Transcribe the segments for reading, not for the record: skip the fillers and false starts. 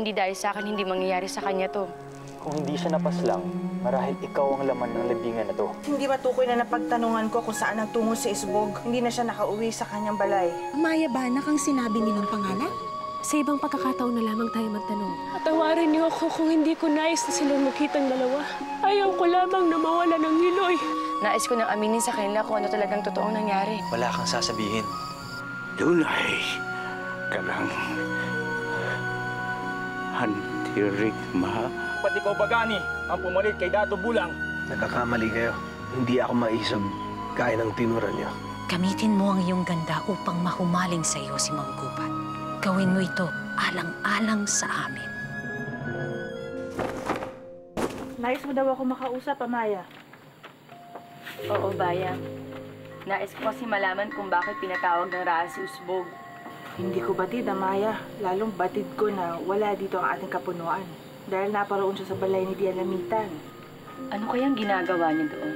hindi dahil sa akin, hindi mangyayari sa kanya to. Kung hindi siya napaslang, marahil ikaw ang laman ng libingan na to. Hindi matukoy na napagtanungan ko kung saan ang tungo si Isbog. Hindi na siya nakauwi sa kanyang balay. Amaya ba anak ang sinabi nilang pangalan? Sa ibang pagkakataon na lamang tayo magtanong. Patawarin niyo ako kung hindi ko nais na silang magkitang dalawa. Ayaw ko lamang na mawala ng Iloy. Nais ko nang aminin sa kanila kung ano talagang totoong nangyari. Wala kang sasabihin. Dunay ka lang. Hantirigma. Pati ikaw bagani ang pumalit kay Dato Bulang. Nagkakamali kayo. Hindi ako maisog gaya ng tinuran niyo. Gamitin mo ang iyong ganda upang mahumaling sa iyo si Mang Gubat. Gawin mo ito alang-alang sa amin. Nais mo daw ako makausap, Amaya. Oo, Bayang. Nais ko kasi malaman kung bakit pinatawag ng Raha si Usbog. Hindi ko batid, Amaya. Lalong batid ko na wala dito ang ating kapunuan. Dahil naparoon siya sa balay ni Dialamitan. Ano kayang ginagawa niya doon?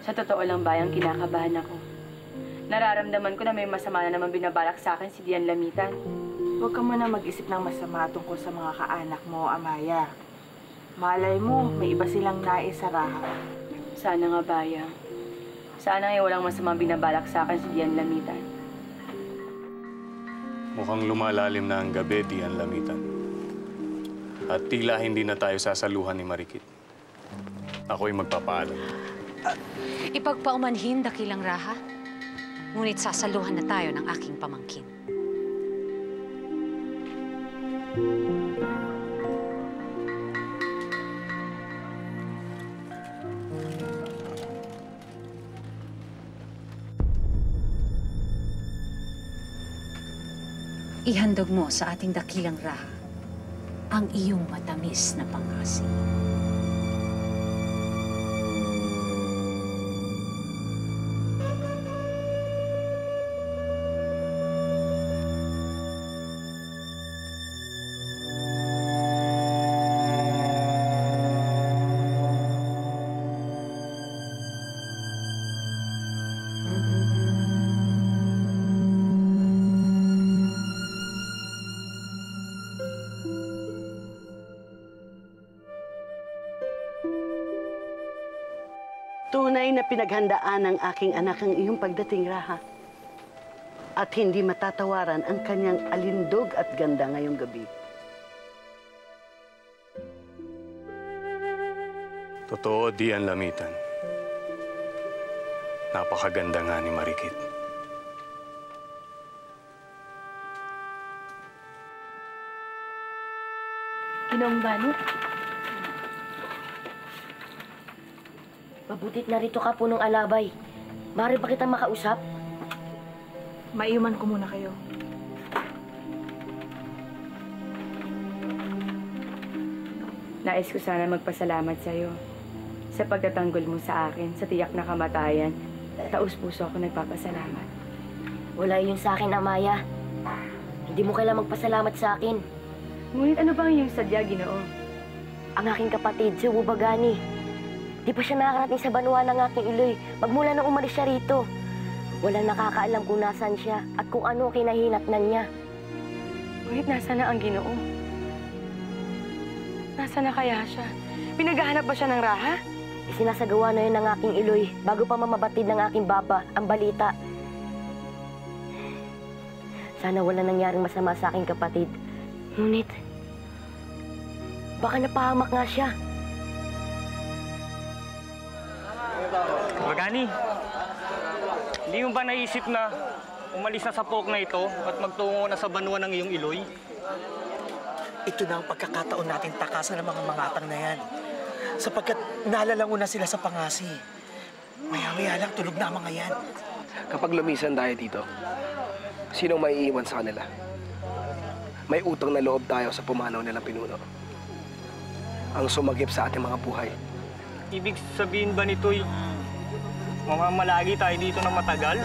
Sa totoo lang, Bayang, kinakabahan ako. Nararamdaman ko na may masama na naman binabalak sa akin si Dian Lamitan. Huwag ka muna mag-isip ng masama tungkol sa mga kaanak mo, Amaya. Malay mo, may iba silang nais sa Raha. Sana nga, Bayang. Sana nga walang masamang binabalak sa akin si Dian Lamitan. Mukhang lumalalim na ang gabi, Dian Lamitan. At tila hindi na tayo sasaluhan ni Marikit. Ako'y magpapaalam. Ipagpaumanhin, dakilang Raha. Ngunit sasaluhan na tayo ng aking pamangkin. Ihandog mo sa ating dakilang Raha ang iyong matamis na pangasi. Tunay na pinaghandaan ng aking anak ang iyong pagdating, Raha. At hindi matatawaran ang kanyang alindog at ganda ngayong gabi. Totoo, Dian Lamitan. Napakaganda nga ni Marikit. Ginoong Banot, mabutit narito ka, punong alabay. Maaari ba kitang makausap? Maiuman ko muna kayo. Nais ko sana magpasalamat sa'yo sa pagtatanggol mo sa akin sa tiyak na kamatayan. Taus-puso ako nagpapasalamat. Wala yun sa akin, Amaya. Hindi mo kailangang magpasalamat sa akin. Ngunit ano ba ang iyong sadya, Ginoo? Ang aking kapatid, si Ubagani. Di pa siya nakakarating sa banwa ng aking Iloy magmula nang umalis siya rito. Walang nakakaalam kung nasaan siya at kung ano kinahinatnan niya. Ngunit nasa na ang Ginoo? Nasa na kaya siya? Pinaghahanap ba siya ng Raha? Isinasagawa na yun ng aking Iloy bago pa mamabatid ng aking baba ang balita. Sana wala nangyaring masama sa aking kapatid. Ngunit, baka napahamak nga siya. Bagani, hindi mo ba naisip na umalis na sa pok na ito at magtungo na sa banwa ng iyong Iloy? Ito na ang pagkakataon natin takasan ng mga mangatang na yan. Sapagkat nalalango na sila sa pangasi. Maya-maya lang tulog na ang mga yan. Kapag lumisan tayo dito, sinong maiiwan sa kanila? May utang na loob tayo sa pumanaw nilang pinuno. Ang sumagip sa ating mga buhay. Ibig sabihin ba nito'y mamamalagi tayo dito ng matagal?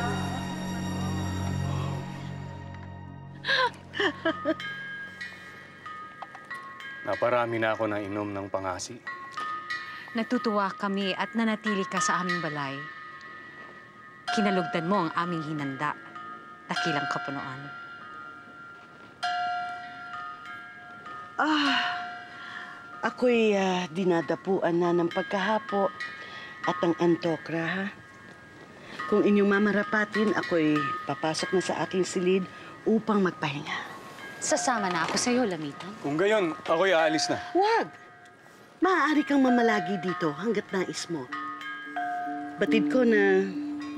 Naparami na ako ng inom ng pangasi. Natutuwa kami at nanatili ka sa aming balay. Kinalugdan mo ang aming hinanda, dakilang kapunuan. Ako'y dinadapuan na ng pagkahapo at ang antokra, ha? Kung inyong mamarapatin, ako'y papasok na sa aking silid upang magpahinga. Sasama na ako sa'yo, Lamitan. Kung gayon, ako'y aalis na. Huwag! Maaari kang mamalagi dito hanggat nais mo. Batid ko na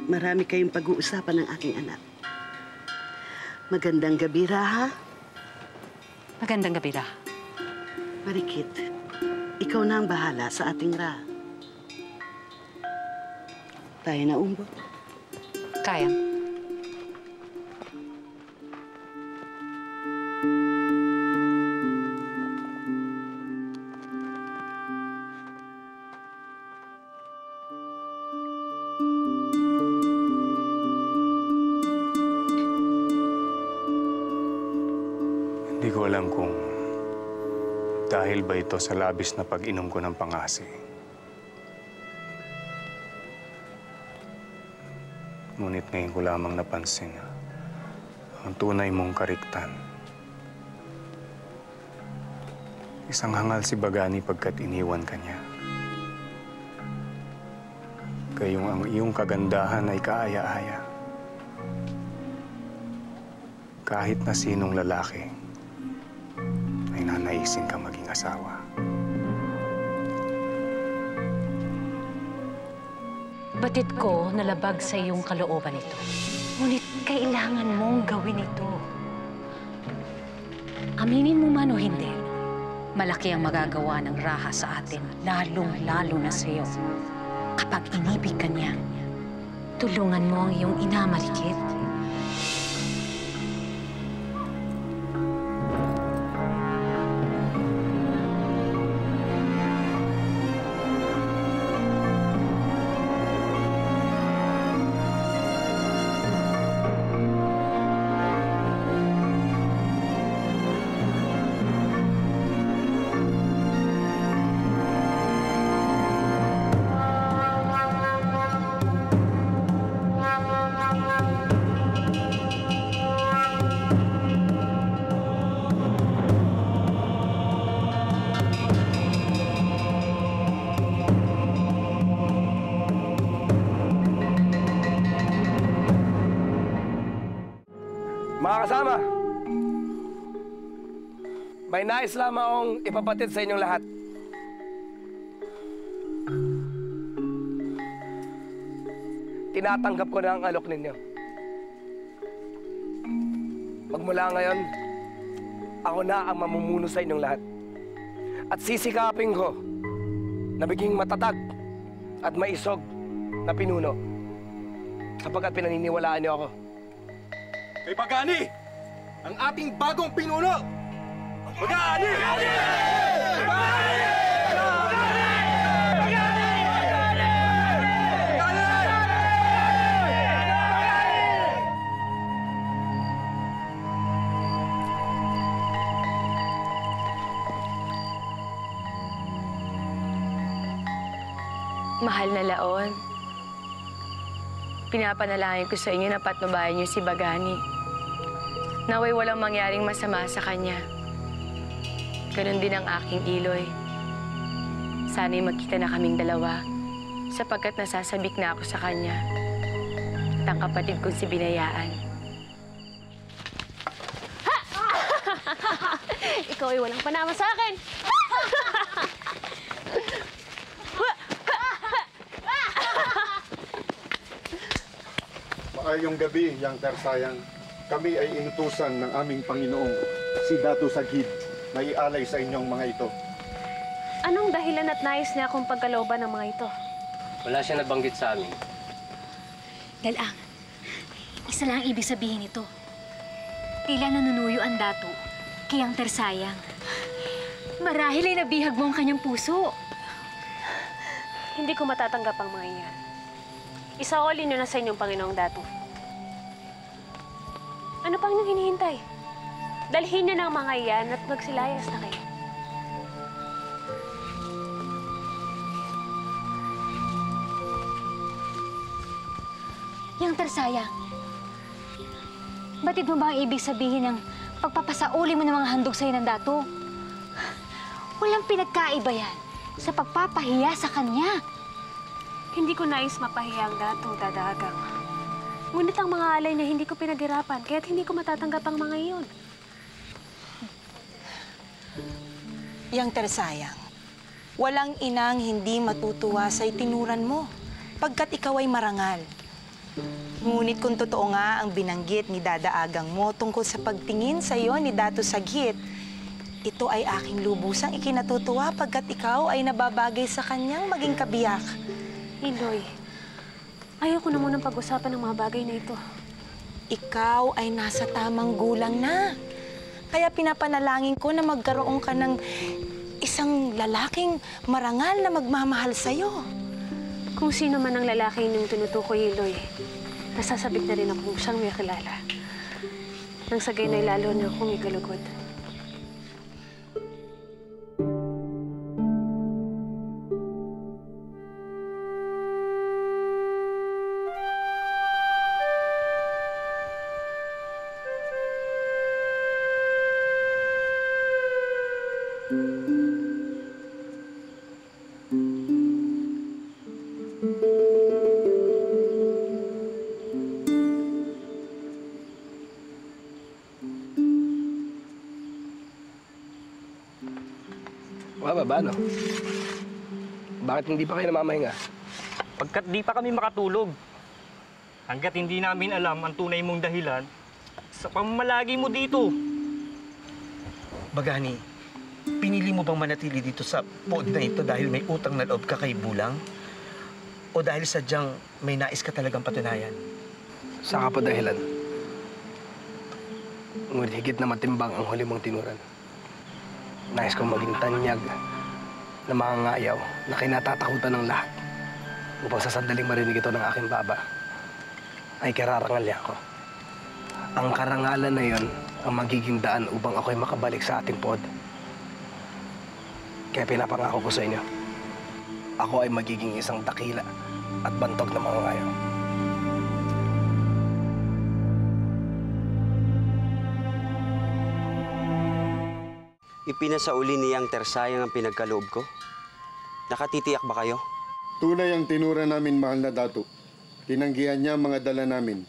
marami kayong pag-uusapan ng aking anak. Magandang gabi, Raha. Magandang gabi, Raha. Marikit, ikaw na ang bahala sa ating Raha. Tayo na, Umbo. Kaya. Hindi ko alam kung dahil ba ito sa labis na pag-inom ko ng pangasi. Ngunit ngayon ko lamang napansin na ang tunay mong kariktan. Isang hangal si Bagani pagkat iniwan ka niya. Gayong ang iyong kagandahan ay kaaya-aya. Kahit na sinong lalaki, ay nanaisin ka maging asawa. Batid ko nalabag sa iyong kalooban ito. Ngunit kailangan mong gawin ito. Aminin mo man o hindi, malaki ang magagawa ng Raha sa atin, lalong-lalo na sa iyo. Kapag inibig ka niya, tulungan mo ang iyong ina, Marikit. Mga kasama, may nais lamang akong ipapatid sa inyong lahat. Tinatanggap ko na ang alok ninyo. Magmula ngayon, ako na ang mamumuno sa inyong lahat. At sisikapin ko na maging matatag at maisog na pinuno sapagkat pinaniniwalaan niyo ako. Kay Bagani, ang ating bagong pinuno! Bagani! Bagani! Bagani! Mahal na Laon, pinapanalangin ko sa inyo na patnubayan niyo si Bagani. Naway walang mangyaring masama sa kanya. Ganon din ang aking Iloy. Sana'y magkita na kaming dalawa sapagkat nasasabik na ako sa kanya at ang kapatid kong si Binayaan. Ikaw ay walang panama sa akin! Maayong gabi, Yang Tersayang. Kami ay inutusan ng aming Panginoong si Datu Sagid na ialay sa inyong mga ito. Anong dahilan at nais niya akong pagkalooban ng mga ito? Wala siya nabanggit sa amin. Dalang, isa lang ang ibig sabihin nito. Tila nanunuyo ang Datu kay ang Tersayang. Marahil ay nabihag mo ang kanyang puso. Hindi ko matatanggap ang mga iyan. Isaolin niyo na sa inyong Panginoong Datu. Ano pang inyong hinihintay? Dalhin niyo ng mga iyan at magsilayas na kayo. Yang Tersayang, batid mo ba ang ibig sabihin ng pagpapasauli mo ng mga handog sa'yo ng Datu? Walang pinagkaiba yan sa pagpapahiya sa kanya. Hindi ko nais mapahiya ang Dato, Dadagang. Ngunit ang mga alay niya hindi ko pinaghirapan, kaya't hindi ko matatanggap ang mga iyon. Yang Tersayang, walang inang hindi matutuwa sa itinuran mo, pagkat ikaw ay marangal. Ngunit kung totoo nga ang binanggit ni Dadaagang mo tungkol sa pagtingin sa iyo ni Dato Saghit, ito ay aking lubusang ikinatutuwa pagkat ikaw ay nababagay sa kanyang maging kabiyak. Iloy, ayoko na munang pag-usapan ng mga bagay na ito. Ikaw ay nasa tamang gulang na. Kaya pinapanalangin ko na magkaroon ka ng isang lalaking marangal na magmamahal sa'yo. Kung sino man ang lalaki inyong tinutukoy, Iloy, nasasabik na rin akong siyang may kilala. Nang sagay na'y lalo na akong igalugod. Mababa, no? Bakit hindi pa kayo namamahinga? Pagkat di pa kami makatulog. Hanggat hindi namin alam ang tunay mong dahilan sa pamamalagi mo dito. Bagani, pinili mo bang manatili dito sa pod na ito dahil may utang na loob ka kay Bulang? O dahil sadyang may nais ka talagang patunayan? Saka pa dahilan. Ngunit higit na matimbang ang huli mong tinuran. Nais kong maging tanyag na mangangayaw na kinatatakutan ng lahat upang sa sandaling marinig ito ng aking baba ay kararangalya ko. Ang karangalan na yon ang magiging daan upang ako'y makabalik sa ating pod. Kaya pinapangako ko sa inyo, ako ay magiging isang dakila at bantog na mangangayaw. Ipinasauli niyang Tersayang ang pinagkaloob ko? Nakatitiyak ba kayo? Tunay ang tinura namin, mahal na Dato. Tinanggihan niya ang mga dala namin,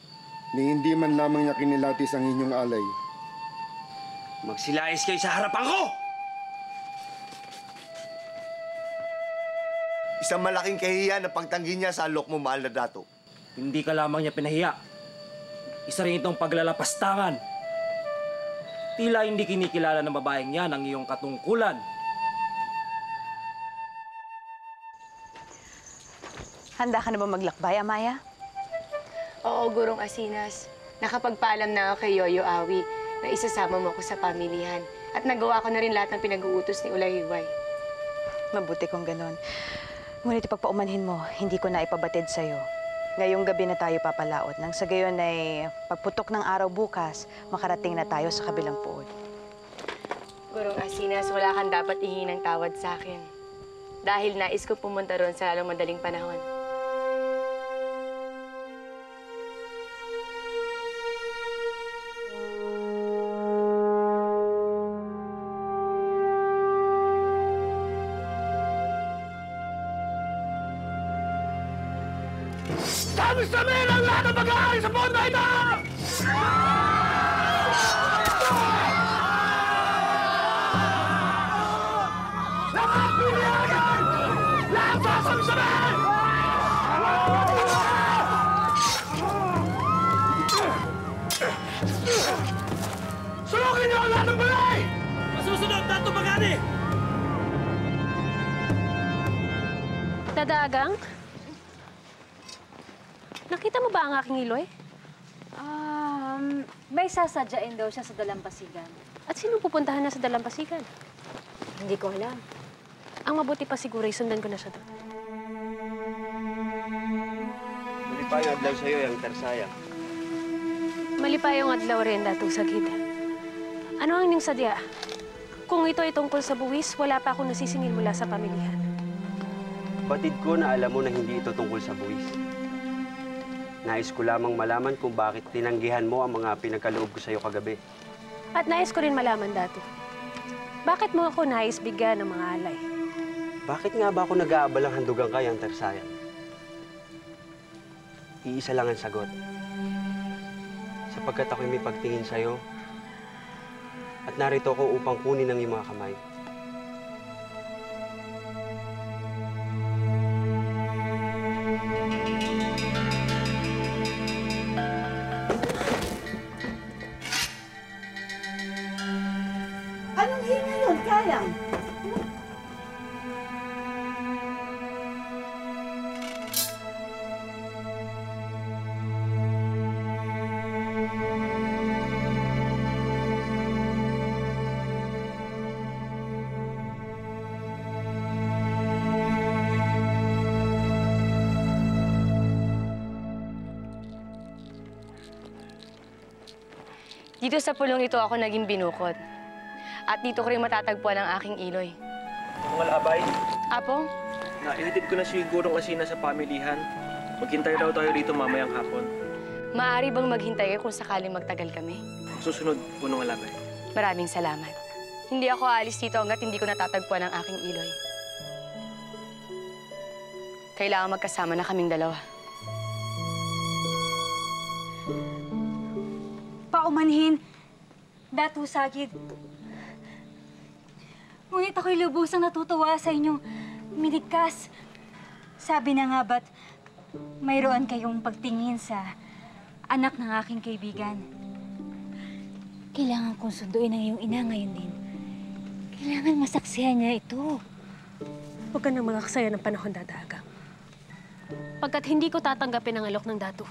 ni hindi man lamang niya kinilatis ang inyong alay. Magsilais kayo sa harapan ko! Isang malaking kahihiyan na pagtanggi niya sa alok mo, mahal na Dato. Hindi ka lamang niya pinahiya. Isa rin itong paglalapastangan. Tila hindi kinikilala ng babaeng yan ang iyong katungkulan. Handa ka na ba maglakbay, Amaya? Oo, Gurong Asinas. Nakapagpaalam na ako kay Yoyo Awi na isasama mo ko sa pamilihan. At nagawa ko na rin lahat ng pinag-uutos ni Ulayhiway. Mabuti kung ganon. Ngunit ipagpaumanhin mo, hindi ko na ipabatid sa'yo. Ngayong gabi na tayo papalaot. Nang sa gayon ay pagputok ng araw bukas, makarating na tayo sa kabilang pood. Gurong Asinas, wala kang dapat ihinang tawad sa akin. Dahil nais ko pumunta ron sa lalong madaling panahon. Sabi sa amin ang lahat ng mag-aari sa pod na ito! Lahat pinayagan! Lahat sasabi sa amin! Sulugin niyo ang lahat ng balay! Masusunod, Dato Bagani! Dadagang? Nakita mo ba ang aking Iloy? May sasadyain daw siya sa Dalampasigan. At sino pupuntahan na sa Dalampasigan? Hindi ko alam. Ang mabuti pa siguro ay sundan ko na siya doon. Malipayong adlaw sa'yo, yung Tersayang. Malipayong adlaw rin, Dato Saghit. Ano ang inyong sadya? Kung ito ay tungkol sa buwis, wala pa akong nasisingil mula sa pamilihan. Batid ko na alam mo na hindi ito tungkol sa buwis. Nais ko lamang malaman kung bakit tinanggihan mo ang mga pinagkaloob ko sa'yo kagabi. At nais ko rin malaman, Dato. Bakit mo ako nais bigyan ng mga alay? Bakit nga ba ako nag-aabalang handugan ka, Yang Tersayang? Iisa lang ang sagot. Sapagkat ako'y may pagtingin sa'yo at narito ako upang kunin ang iyong mga kamay. Anong hinga yun, Kayang? Dito sa pulong ito ako naging binukod. At dito ko rin matatagpuan ang aking iloy. Mga abay, Apo, naihatid ko na siguro kasi na sa pamilihan. Maghintay daw tayo rito mamayang hapon. maaari bang maghintay kayo kung sakaling magtagal kami? Susunod, punong alabay. Maraming salamat. Hindi ako aalis dito hanggat hindi ko natatagpuan ang aking iloy. Kailangan magkasama na kaming dalawa. Paumanhin, Datu Sagid. Ngunit ako'y lubusang natutuwa sa inyong minigkas. Sabi na nga ba't mayroon kayong pagtingin sa anak ng aking kaibigan. Kailangan kong sunduin ang iyong ina ngayon din. Kailangan masaksihan niya ito. Huwag ka nang mangaksaya ng panahon, Dadagang. Pagkat hindi ko tatanggapin ang alok ng Datu.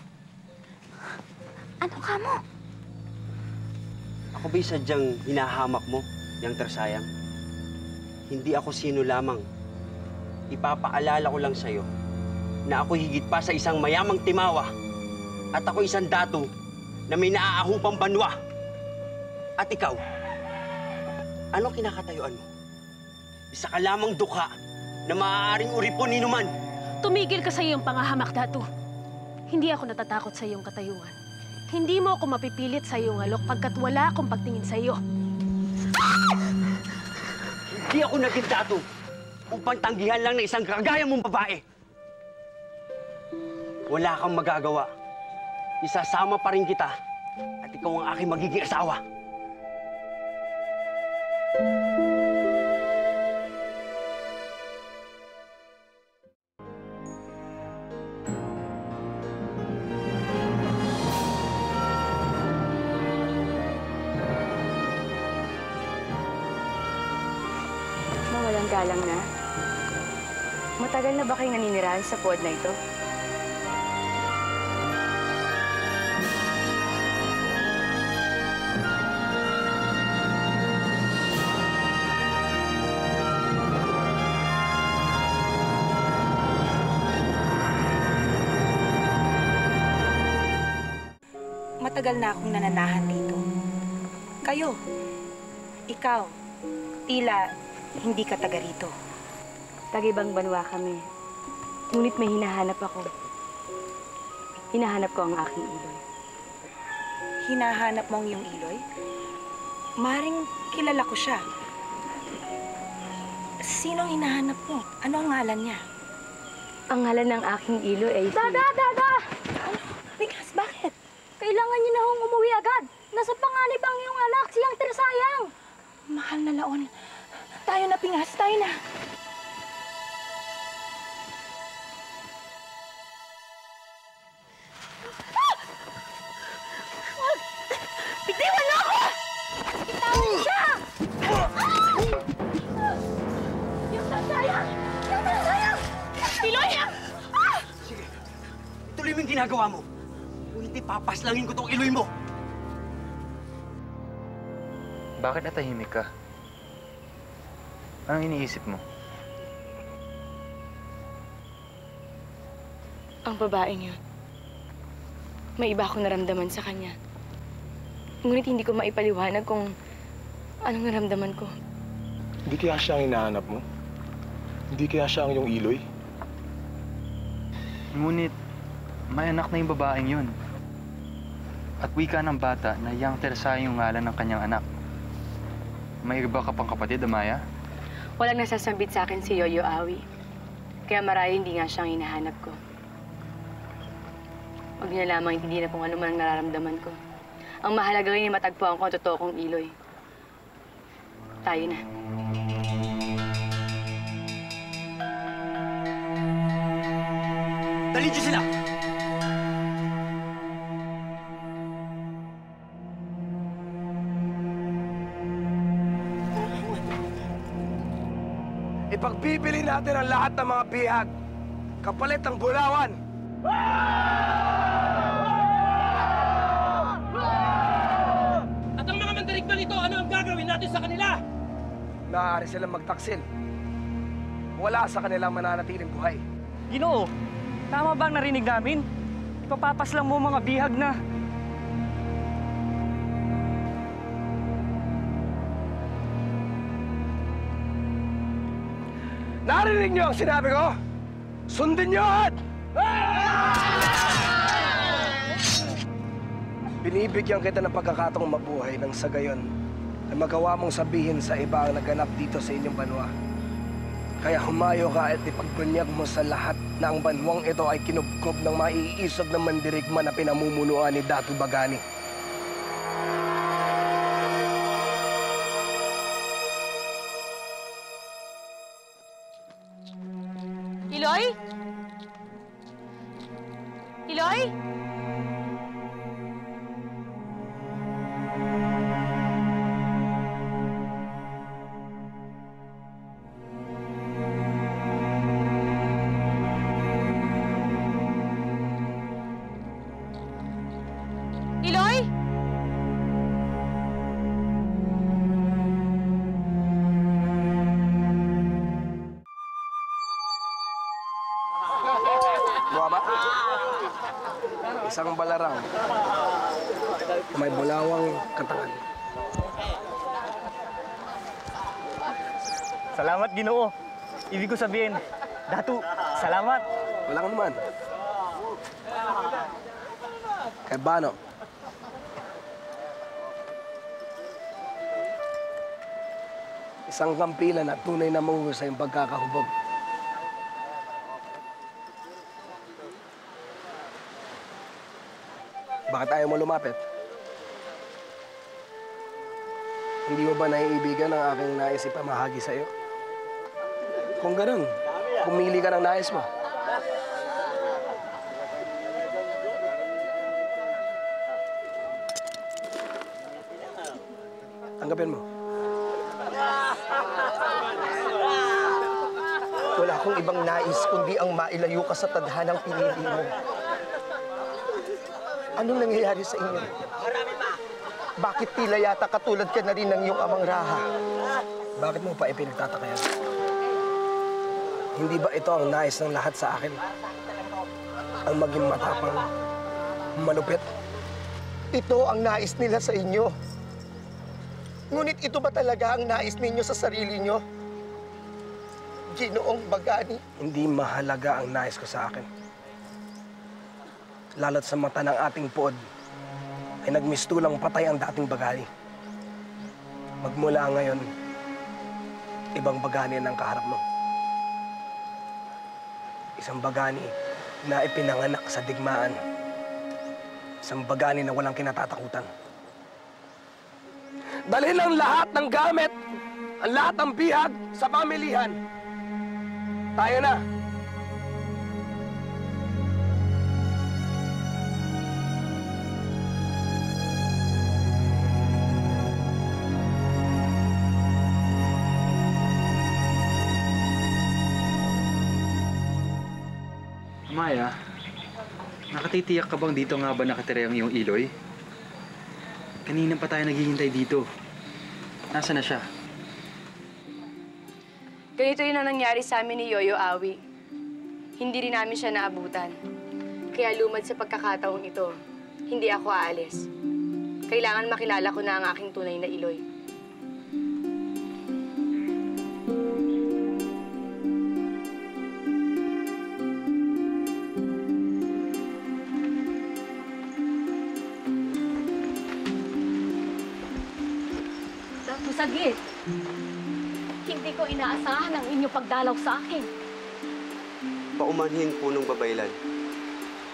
Ano ka mo? Ako ba'y sadyang hinahamak mo, Yang Tersayang? Hindi ako sino lamang. Ipapaalala ko lang sa'yo na ako higit pa sa isang mayamang timawa at ako isang datu na may naaahupang banwa. At ikaw, ano kinakatayuan mo? Isa ka lamang dukha na maaaring uripon ni Numan. Tumigil ka sa iyong pangahamak, Datu. Hindi ako natatakot sa iyong katayuan. Hindi mo ako mapipilit sa iyong alok pagkat wala akong pagtingin sa iyo. Hindi ako naging datu upang tanggihan lang ng isang kagaya mong babae. Wala kang magagawa. Isasama pa rin kita at ikaw ang aking magiging asawa. Mawalang galang na. Matagal na ba kayo naninirahan sa pod na ito? Matagal na akong nananahan dito. Kayo, ikaw, tila hindi ka taga rito. Tag-ibang banwa kami. Ngunit may hinahanap ako. Hinahanap ko ang aking iloy. Hinahanap mo ang iyong iloy? Maring kilala ko siya. Sino ang hinahanap mo? Ano ang ngalan niya? Ang ngalan ng aking iloy ay si... Dada! Bigas, bakit? Kailangan niyo na hong umuwi agad. Nasa panganib ang iyong anak, siyang Tersayang. Mahal na Laon. Tayo na, Pingas. Tayo na. Bitiwan niyo ako! Bitawan niyo siya! Yung Tersayang! Yung Tersayang! Iloy! Sige, ituloy mo yung ginagawa mo. Kung hindi, papaslangin ko tong iloy mo. Bakit natahimik ka? Anong iniisip mo? Ang babaeng yun. May iba akong naramdaman sa kanya. Ngunit hindi ko maipaliwanag kung anong naramdaman ko. Hindi kaya siya ang hinahanap mo? Hindi kaya siya ang iyong iloy? Ngunit, may anak na yung babaeng yun. At wika ng bata na Yang Tersayang yung ngalan ng kanyang anak. May iba ka pang kapatid, Amaya? Walang nasasambit sa akin si Yoyo Awi. Kaya marahil hindi nga siyang hinahanap ko. Huwag niya lamang hindi na kung ano man ang nararamdaman ko. Ang mahalaga rin ay matagpuan ko ang totoo kong Iloy. Tayo na. Dali niyo sila! Ipagbibili natin ang lahat ng mga bihag. Kapalit ng bulawan. At ang mga mandarigma nito, ano ang gagawin natin sa kanila? Maaari silang magtaksil. Wala sa kanilang mananatiling buhay. Ginoo, tama ba ang narinig namin? Ipapapas lang mo mga bihag na. Narinig niyo ang sinabi ko? Sundin niyo at! Binibigyan kita ng pagkakataong mabuhay nang sa gayon na magawa mong sabihin sa iba ang naganap dito sa inyong banwa. Kaya humayo ka at ipagbunyag mo sa lahat na ang banwang ito ay kinubkob ng maiisog na mandirigma na pinamumunuan ni Datu Bagani. Iloy? Iloy? Iloy? Buha ba? Isang balarang. May bulawang katangan. Salamat, Ginoo. Ibig ko sabihin, Datu, salamat. Walang naman. Kay Bano. Isang kampilan at tunay na mahusay ang pagkakahubog. Bakit ayaw mo lumapit? Hindi mo ba naiibigan ang aking nais ipamahagi sa'yo? Kung ganun, pumili ka ng nais mo. Tanggapin mo. Wala akong ibang nais kundi ang mailayo ka sa tadhanang pinili mo. Anong nangyayari sa inyo? Bakit tila yata katulad ka na rin ng iyong amang Raha? Bakit mo pa ipinagtataka yan? Hindi ba ito ang nais ng lahat sa akin? Ang maging matapang, malupit? Ito ang nais nila sa inyo. Ngunit ito ba talaga ang nais ninyo sa sarili nyo? Ginoong Bagani? Hindi mahalaga ang nais ko sa akin. Lalo't sa mata ng ating pod, ay nagmistulang patay ang dating Bagani. Magmula ngayon, ibang Bagani ang kaharap mo. Isang Bagani na ipinanganak sa digmaan. Isang Bagani na walang kinatatakutan. Dalhin ang lahat ng gamit, ang lahat ng bihag sa pamilihan. Tayo na! Maya, nakatitiyak ka bang dito nga ba nakatira ang iyong Iloy? Kanina pa tayo naghihintay dito. Nasaan na siya? Ganito yun ang nangyari sa amin ni Yoyo Awi. Hindi rin namin siya naabutan. Kaya lumad sa pagkakataong ito, hindi ako aalis. Kailangan makilala ko na ang aking tunay na Iloy. Datu Sagid. Hindi ko inaasahan ang inyong pagdalaw sa akin. Paumanhin po ng babaylan.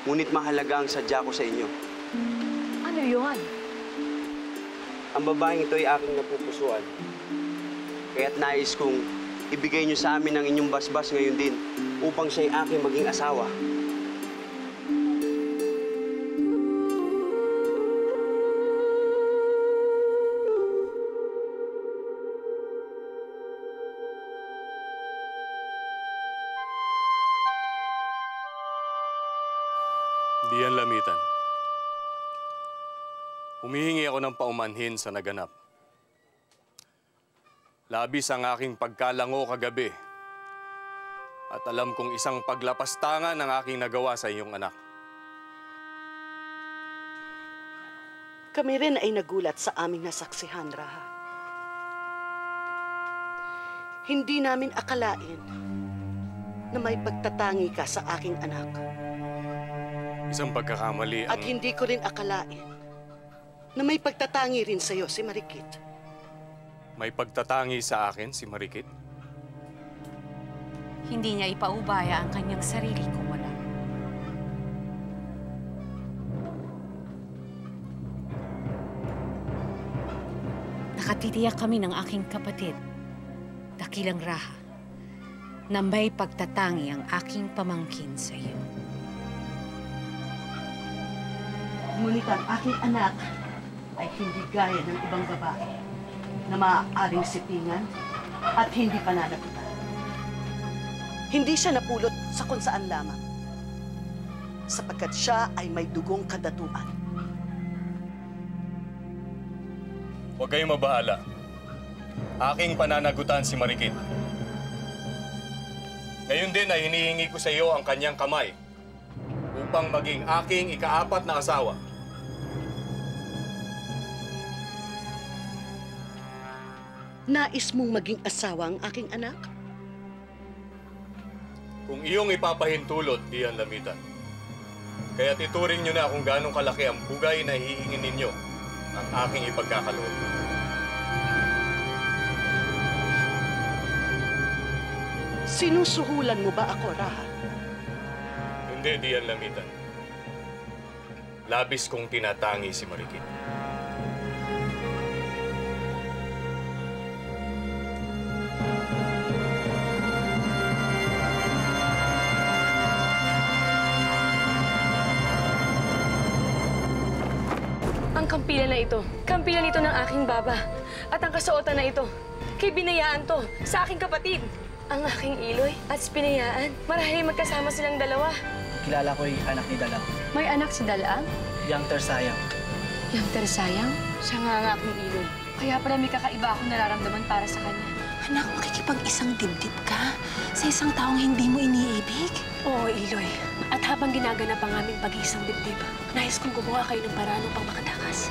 Ngunit mahalaga ang sadya ko sa inyo. Ano yun? Ang babaeng ito ay aking napupusuan. Kaya't nais kong ibigay niyo sa amin ang inyong basbas ngayon din upang siya'y aking maging asawa. Dian Lamitan. Humihingi ako ng paumanhin sa naganap. Labis ang aking pagkalango kagabi. At alam kong isang paglapastangan ang aking nagawa sa iyong anak. Kami rin ay nagulat sa aming nasaksihan, Raha. Hindi namin akalain na may pagtatangi ka sa aking anak. Isang pagkakamali ang... At hindi ko rin akalain na may pagtatangi rin sa'yo si Marikit. May pagtatangi sa akin si Marikit? Hindi niya ipaubaya ang kanyang sarili kung wala. Nakatitiyak kami ng aking kapatid, dakilang Raha, na may pagtatangi ang aking pamangkin sa iyo. Ngunit ang aking anak ay hindi gaya ng ibang babae na maaaring sipingan at hindi pananagutan. Hindi siya napulot sa kung saan lamang, sapagkat siya ay may dugong kadatuan. Huwag kayong mabahala. Aking pananagutan si Marikit. Ngayon din ay hinihingi ko sa iyo ang kanyang kamay upang maging aking ikaapat na asawa. Nais mong maging asawa ang aking anak? Kung iyong ipapahintulot, Dian Lamitan, kaya't ituring niyo na kung gaano kalaki ang bugay na hihingin ninyo ang aking ipagkakaloob. Sinusuhulan mo ba ako, Raha? Hindi, Dian Lamitan. Labis kong tinatangi si Marikit. Ang kampilan na ito, kampilan ito ng aking baba. At ang kasuotan na ito, kay binayaan to sa aking kapatid. Ang aking Iloy at binayaan, marahil magkasama silang dalawa. Kilala ko yung anak ni Dalang. May anak si Dalang? Yang Tersayang. Yang Tersayang? Siya nga ang aking Iloy. Kaya pala may kakaiba akong nararamdaman para sa kanya. Anak, makikipag-isang dibdib ka sa isang taong hindi mo iniibig? Oo, Iloy. At habang ginaganap ang aming pag-iisang dibdib, nais kong gumawa kayo ng paraan upang makatakas.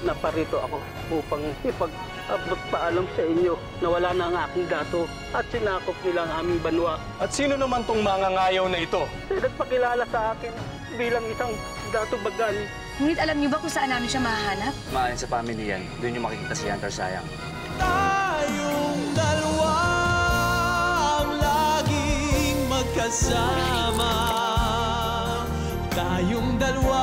Naparito ako upang ipag-abot paalam sa inyo na wala na ang aking dato at sinakop nila ang aming banwa. At sino naman tong mangangayaw na ito? Nagpakilala sa akin bilang isang dato Bagani. Ngunit alam niyo ba kung saan namin siya mahahanap? Maayon sa family yan, doon yung makikita si Yan Tersayang. Tayong dalawa ang laging magkasama. Tayong dalawa